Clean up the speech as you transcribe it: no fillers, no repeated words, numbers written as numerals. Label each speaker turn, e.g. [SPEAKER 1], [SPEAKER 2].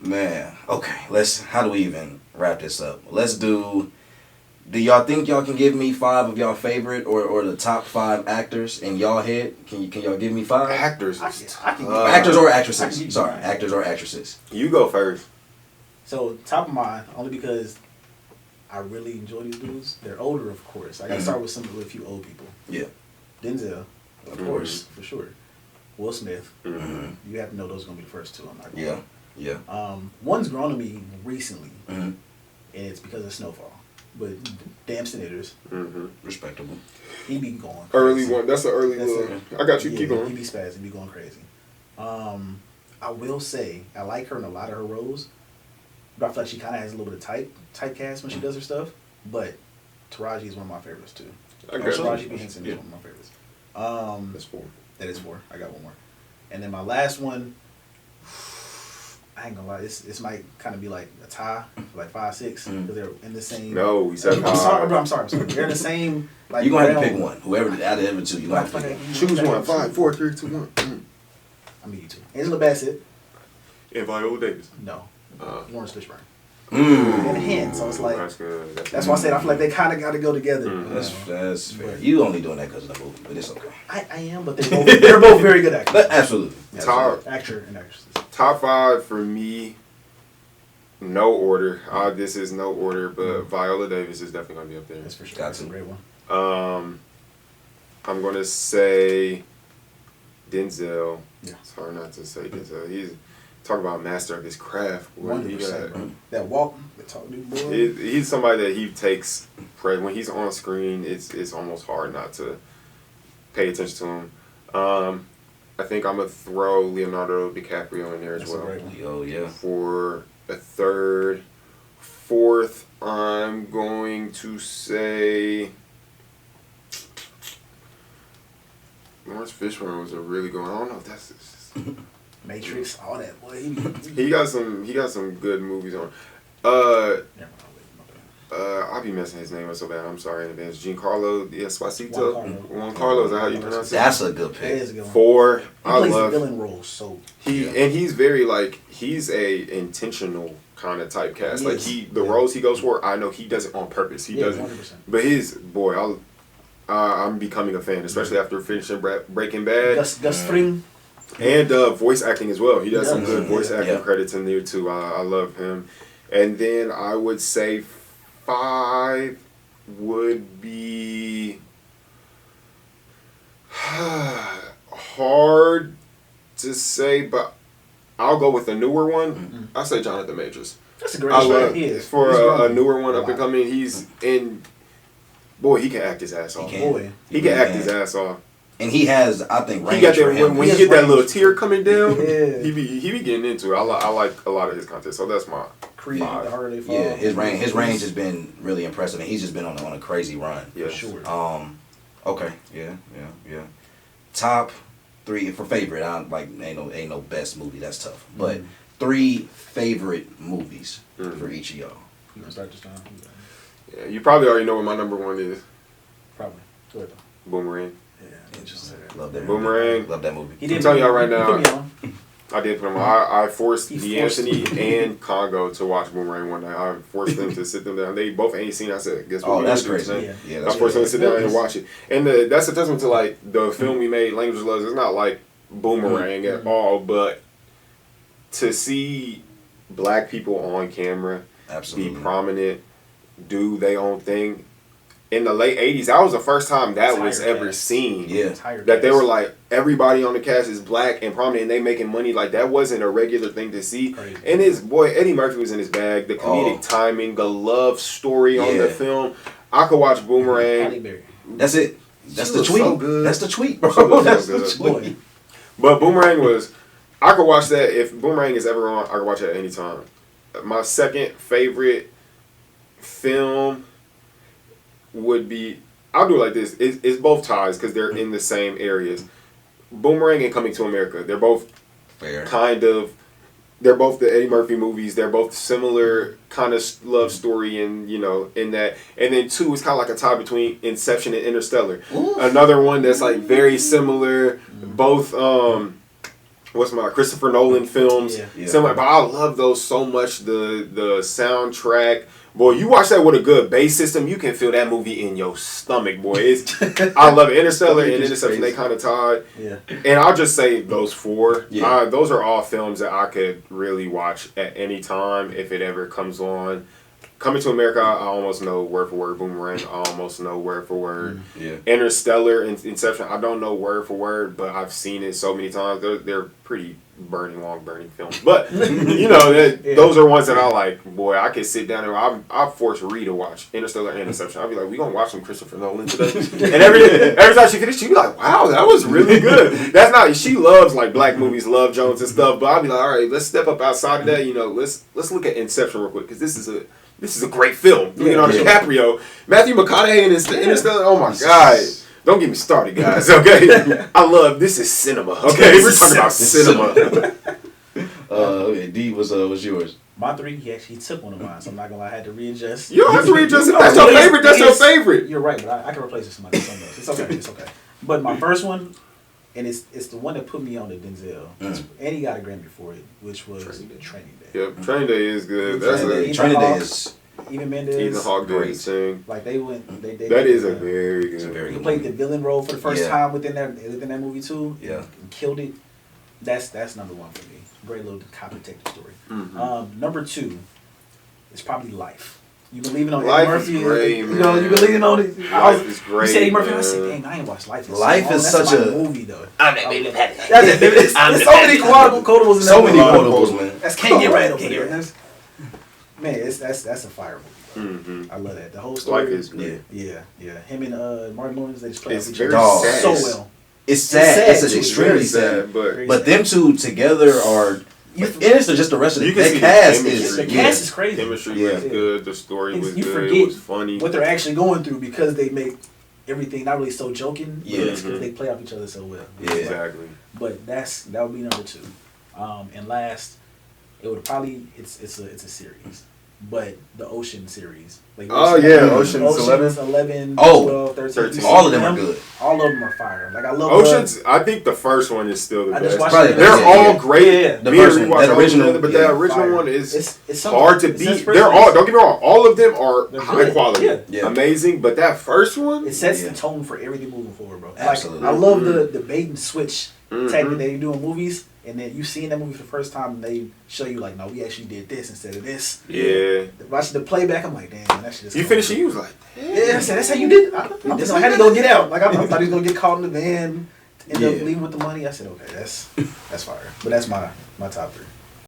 [SPEAKER 1] Man, okay. How do we even wrap this up? Let's do. Do y'all think y'all can give me 5 of y'all favorite or the top 5 actors in y'all head? Can y'all give me 5?
[SPEAKER 2] Actors.
[SPEAKER 1] Actors or actresses. Sorry, actors or actresses.
[SPEAKER 2] You go first.
[SPEAKER 3] So top of mind, only because I really enjoy these dudes. They're older, of course. I gotta start with a few old people.
[SPEAKER 1] Yeah.
[SPEAKER 3] Denzel, of course, for sure. Will Smith. You have to know those are gonna be the first 2. I'm not gonna
[SPEAKER 1] Yeah.
[SPEAKER 3] One's grown on me recently,
[SPEAKER 1] Mm-hmm.
[SPEAKER 3] and it's because of Snowfall. But damn Snitters.
[SPEAKER 1] Respectable.
[SPEAKER 3] He be going crazy.
[SPEAKER 2] Early one. That's an early one. I got you.
[SPEAKER 3] Yeah,
[SPEAKER 2] Keep going.
[SPEAKER 3] He be spaz. He be going crazy. I will say I like her in a lot of her roles, but I feel like she kind of has a little bit of typecast when she does her stuff. But Taraji is one of my favorites too. Taraji P. Henson is one of my favorites.
[SPEAKER 2] That's 4.
[SPEAKER 3] That is 4. I got one more. And then my last one, I ain't gonna lie, this might kind of be like a tie, like 5, 6, because they're in the same.
[SPEAKER 2] No, we said
[SPEAKER 3] I'm sorry, bro. I'm sorry. They're in the same. Like,
[SPEAKER 1] you're gonna have to pick one. Whoever out of the 2, you're gonna have to pick one.
[SPEAKER 2] Choose one. 5, 4, 3, 2, 1.
[SPEAKER 3] I mean, you too. Angela Bassett.
[SPEAKER 2] And Viola Davis.
[SPEAKER 3] No. Lawrence Fishburne.
[SPEAKER 1] Mm.
[SPEAKER 3] And hand, so it's like
[SPEAKER 2] That's good.
[SPEAKER 3] that's why I said I feel like they kind of got to go together.
[SPEAKER 1] That's fair. You only doing that because of the movie, but it's okay.
[SPEAKER 3] I am, but they're both very good actors.
[SPEAKER 1] But absolutely.
[SPEAKER 3] Actor and actresses.
[SPEAKER 2] Top 5 for me. No order. This is no order, but Viola Davis is definitely gonna be up there.
[SPEAKER 3] That's for sure. That's a great one.
[SPEAKER 2] I'm gonna say Denzel.
[SPEAKER 3] Yeah.
[SPEAKER 2] It's hard not to say Denzel. He's talk about master of his craft.
[SPEAKER 3] 100%. That walk, the talk, dude, boy.
[SPEAKER 2] He's somebody that he takes credit when he's on screen. It's almost hard not to pay attention to him. I think I'm gonna throw Leonardo DiCaprio in there as well.
[SPEAKER 1] Oh yeah.
[SPEAKER 2] For a third, fourth, I'm going to say Lawrence Fishburne was a really good one. I don't know if that's
[SPEAKER 3] Matrix, all that boy.
[SPEAKER 2] He got some good movies on. I'll be messing his name up so bad. I'm sorry in advance. Giancarlo Esposito. Juan Carlo, is that how you pronounce it?
[SPEAKER 1] That's a good pick.
[SPEAKER 3] That is a good one.
[SPEAKER 2] 4.
[SPEAKER 3] He
[SPEAKER 2] I
[SPEAKER 3] plays
[SPEAKER 2] love
[SPEAKER 3] the villain role so.
[SPEAKER 2] and he's very he's a intentional kind of typecast. The roles he goes for, I know he does it on purpose. He doesn't.
[SPEAKER 3] 100%.
[SPEAKER 2] But I'm becoming a fan, especially after finishing Breaking Bad.
[SPEAKER 3] Gus Fring.
[SPEAKER 2] And voice acting as well. He does some good voice acting credits in there too. I love him. And then I would say 5 would be hard to say, but I'll go with a newer one. I'll say Jonathan Majors.
[SPEAKER 3] That's a great one.
[SPEAKER 2] For a newer one, up and coming, he's in. Boy, he can act his ass off. He can act his ass off.
[SPEAKER 1] And he has, I think, range.
[SPEAKER 2] He got that when you get that little tear coming down.
[SPEAKER 3] Yeah.
[SPEAKER 2] He be getting into it. I like a lot of his content, so that's my
[SPEAKER 3] Creed,
[SPEAKER 2] five.
[SPEAKER 3] The Harder They Fall.
[SPEAKER 1] Yeah, his range has been really impressive, and he's just been on a crazy run.
[SPEAKER 2] Yeah,
[SPEAKER 3] sure.
[SPEAKER 1] Okay, yeah. Top 3 for favorite. Ain't no best movie. That's tough. But 3 favorite movies for each of y'all.
[SPEAKER 3] You gonna start this time?
[SPEAKER 2] Yeah, you probably already know what my number 1 is.
[SPEAKER 3] Probably. Go ahead.
[SPEAKER 2] Boomerang.
[SPEAKER 3] Yeah, interesting.
[SPEAKER 1] Love that
[SPEAKER 2] Boomerang.
[SPEAKER 1] movie. Love that movie.
[SPEAKER 2] I'm telling y'all right now.
[SPEAKER 3] Put me on.
[SPEAKER 2] I did put him on. I forced Deanthony and Congo to watch Boomerang one night. I forced them to sit them down. They both ain't seen it. I said, guess what?
[SPEAKER 1] Oh, that's crazy.
[SPEAKER 3] Yeah,
[SPEAKER 2] I forced them to sit down and watch it. And that's a testament to the film we made, Language of Love. It's not like Boomerang at all, but to see black people on camera be prominent, do their own thing. In the late 80s, that was the first time that was ever seen.
[SPEAKER 1] Yeah.
[SPEAKER 2] That they were everybody on the cast is black and prominent and they making money. That wasn't a regular thing to see.
[SPEAKER 3] Crazy.
[SPEAKER 2] And Eddie Murphy was in his bag. The comedic timing, the love story on the film. I could watch Boomerang.
[SPEAKER 1] That's it. That's the tweet.
[SPEAKER 2] So good.
[SPEAKER 1] That's the tweet, bro. That's the tweet.
[SPEAKER 2] But Boomerang I could watch that. If Boomerang is ever on, I could watch it at any time. My second favorite film would be, I'll do it like this. It's both ties because they're in the same areas. Boomerang and Coming to America. They're both they're both the Eddie Murphy movies. They're both similar kind of love story in that. And then 2 is kind of like a tie between Inception and Interstellar. Ooh. Another one that's very similar. Both what's my Christopher Nolan films.
[SPEAKER 1] Yeah.
[SPEAKER 2] But I love those so much. The soundtrack. Boy, you watch that with a good bass system, you can feel that movie in your stomach, boy. I love it. Interstellar and Interception, they kind of tied.
[SPEAKER 3] Yeah.
[SPEAKER 2] And I'll just say those four.
[SPEAKER 1] Yeah.
[SPEAKER 2] Those are all films that I could really watch at any time if it ever comes on. Coming to America, I almost know word for word. Boomerang, I almost know word for word.
[SPEAKER 1] Yeah.
[SPEAKER 2] Interstellar and Inception, I don't know word for word, but I've seen it so many times. They're pretty long burning films. But, those are ones that I like. Boy, I could sit down and I'll force Ree to watch Interstellar and Inception. I'll be like, we going to watch some Christopher Nolan today. And every time she finished, she'd be like, wow, that was really good. That's not, she loves like black movies, Love Jones and stuff, but I'll be like, all right, let's step up outside of that. Let's look at Inception real quick, because this is a great film. DiCaprio, Matthew McConaughey in Interstellar. Oh my God. Don't get me started, guys. Okay, this is cinema. Okay, we're talking about cinema.
[SPEAKER 1] Okay, D, what's yours?
[SPEAKER 3] My 3, he took one of mine, so I'm not gonna lie, I had to readjust.
[SPEAKER 2] You don't have to readjust it. That's your favorite. That's your favorite.
[SPEAKER 3] You're right, but I can replace it with something else. It's okay. It's okay. But my first one, and it's the one that put me on to Denzel, and he got a Grammy for it, which was Training Day.
[SPEAKER 2] Yep, Training Day is good.
[SPEAKER 1] Training Day is.
[SPEAKER 3] Even Mendes,
[SPEAKER 2] Ethan Hawke did his thing.
[SPEAKER 3] Like they went, they
[SPEAKER 2] that is a very good.
[SPEAKER 3] He played the villain role for the first time within that movie too.
[SPEAKER 1] Yeah,
[SPEAKER 3] and killed it. That's number 1 for me. Great little cop detective story.
[SPEAKER 2] Mm-hmm.
[SPEAKER 3] Number 2 is probably Life. You believe in on
[SPEAKER 2] Life
[SPEAKER 3] Eddie Murphy?
[SPEAKER 2] Is great,
[SPEAKER 3] you know, you believe in on it.
[SPEAKER 2] Life is great.
[SPEAKER 3] You said Eddie Murphy. I said, dang, I ain't watched Life.
[SPEAKER 1] Life is such a
[SPEAKER 3] movie though.
[SPEAKER 4] I'm that baby.
[SPEAKER 3] There's so many quotables in that
[SPEAKER 1] so many
[SPEAKER 3] movie.
[SPEAKER 1] quotables, man.
[SPEAKER 3] That's can't get right over there. Man, that's a fire movie.
[SPEAKER 2] Mm-hmm.
[SPEAKER 3] I love that. The whole story.
[SPEAKER 2] Life is great.
[SPEAKER 3] Yeah. Him and Martin Lawrence, they just play
[SPEAKER 2] It's
[SPEAKER 3] off each
[SPEAKER 2] very
[SPEAKER 3] other
[SPEAKER 2] sad.
[SPEAKER 3] so well.
[SPEAKER 1] It's sad. It's
[SPEAKER 3] too.
[SPEAKER 1] extremely sad.
[SPEAKER 2] But
[SPEAKER 1] But them two together are. And it's just the rest of
[SPEAKER 2] you
[SPEAKER 1] the
[SPEAKER 2] can see
[SPEAKER 1] cast
[SPEAKER 3] The
[SPEAKER 1] is.
[SPEAKER 3] cast is crazy.
[SPEAKER 2] chemistry was good. The story was
[SPEAKER 3] You
[SPEAKER 2] good.
[SPEAKER 3] forget
[SPEAKER 2] It was funny.
[SPEAKER 3] what they're actually going through because they make everything not really so joking.
[SPEAKER 1] Yeah.
[SPEAKER 3] Because they play off each other so well.
[SPEAKER 1] Yeah.
[SPEAKER 2] Exactly.
[SPEAKER 3] But that would be number 2. And last, it would probably it's a series. But the Ocean series. Like
[SPEAKER 2] Ocean's
[SPEAKER 3] 11,
[SPEAKER 1] Oh,
[SPEAKER 3] 12, 13.
[SPEAKER 1] All of them are good.
[SPEAKER 3] All of them are fire. Like I love
[SPEAKER 2] Ocean's. I think the first one is still the
[SPEAKER 3] I just
[SPEAKER 2] best.
[SPEAKER 3] watched it.
[SPEAKER 2] They're all great.
[SPEAKER 3] Yeah.
[SPEAKER 1] The
[SPEAKER 2] Me
[SPEAKER 1] first
[SPEAKER 2] and
[SPEAKER 1] one,
[SPEAKER 2] rewatched
[SPEAKER 1] that
[SPEAKER 2] all
[SPEAKER 1] original,
[SPEAKER 2] of them, but
[SPEAKER 1] yeah.
[SPEAKER 2] that original
[SPEAKER 3] Fire.
[SPEAKER 2] one is
[SPEAKER 3] it's
[SPEAKER 2] hard to
[SPEAKER 3] it's
[SPEAKER 2] beat.
[SPEAKER 3] that
[SPEAKER 2] They're all. Don't get me wrong. All of them are
[SPEAKER 3] They're
[SPEAKER 2] high
[SPEAKER 3] good.
[SPEAKER 2] quality,
[SPEAKER 1] Yeah.
[SPEAKER 2] amazing. But that first one,
[SPEAKER 3] It sets the tone for everything moving forward, bro.
[SPEAKER 1] Absolutely.
[SPEAKER 3] Like, I love the bait and switch
[SPEAKER 2] Mhm.
[SPEAKER 3] tactic they do in movies, and then you see in that movie for the first time, and they show you like, no, we actually did this instead of this.
[SPEAKER 2] yeah.
[SPEAKER 3] Watching the playback, I'm like, damn, that shit is.
[SPEAKER 2] You finished it. You was like,
[SPEAKER 3] Yeah, I said that's how you did. I just had to go get out. Like I thought he was gonna get caught in the van, end up leaving with the money. I said, okay, that's fire. But that's my top 3.